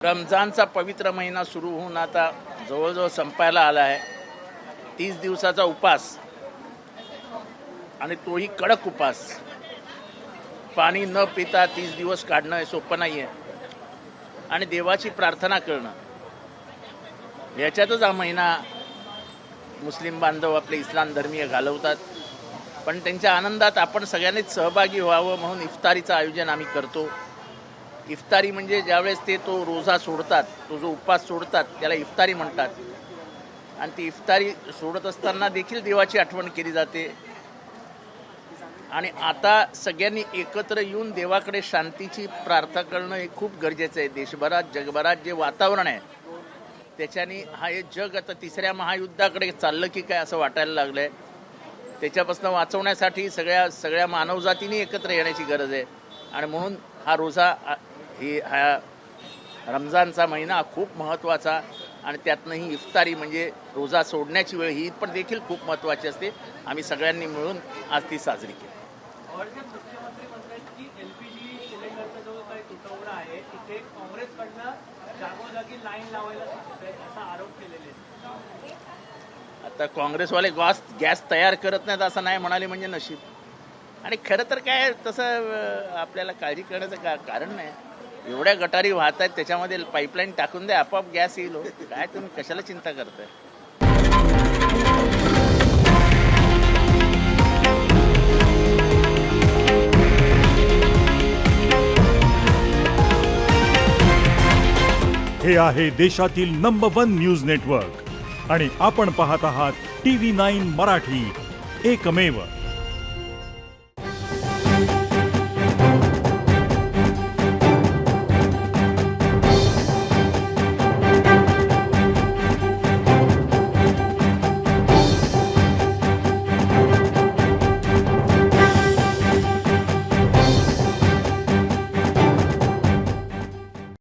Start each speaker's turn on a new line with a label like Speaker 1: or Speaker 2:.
Speaker 1: रमजानचा पवित्र महिना सुरू होऊन आता जवळजवळ संपायला आला आहे. 30 दिवसाचा उपास आणि तोही कडक उपास. पाणी न पिता 30 दिवस काढणं हे सोपं नाही आहे आणि देवाची प्रार्थना करणं याच्यातच हा महिना मुस्लिम बांधव आपले इस्लाम धर्मीय घालवतात. पण त्यांच्या आनंदात आपण सगळ्यांनीच सहभागी व्हावं म्हणून इफ्तारीचं आयोजन आम्ही करतो. इफ्तारी म्हणजे ज्यावेळेस ते तो रोजा सोडतात, तो जो उपवास सोडतात त्याला इफ्तारी म्हणतात. आणि ती इफ्तारी सोडत असताना देखील देवाची आठवण केली जाते. आणि आता सगळ्यांनी एकत्र येऊन देवाकडे शांतीची प्रार्थना करणं हे खूप गरजेचं आहे. देशभरात जगभरात जे वातावरण आहे त्याच्याने हे जग आता तिसऱ्या महायुद्धाकडे चाललं की काय असं वाटायला लागलं आहे. त्याच्यापासून वाचवण्यासाठी सगळ्या मानवजातीने एकत्र येण्याची गरज आहे. आणि म्हणून हा रोजा हा रमजानचा महिना खूप महत्त्वाचा आणि त्यातनंही इफ्तारी म्हणजे रोजा सोडण्याची वेळ ही पण देखील खूप महत्त्वाची असते. आम्ही सगळ्यांनी मिळून आज ती साजरी केली.
Speaker 2: मुख्यमंत्री म्हणतात की एलपीजी सिलेंडरचा जो काही तुटवडा आहे तिथे काँग्रेसकडनं जागोजागी लाईन लावायला सांगतोय असा आरोप केलेले.
Speaker 1: आता काँग्रेसवाले गॅस तयार करत नाहीत असं नाही म्हणाले म्हणजे नशीब. आणि खरं तर काय तसं आपल्याला काळजी करण्याचं कारण नाही. एवढ्या गटारी वाहत आहेत त्याच्यामध्ये पाईपलाईन टाकून द्या, आपोआप गॅस येईल. काय तुम्ही कशाला चिंता करताय.
Speaker 3: हे आहे देशातील नंबर 1 न्यूज नेटवर्क आणि आपण पाहत आहात TV9 मराठी, एकमेव.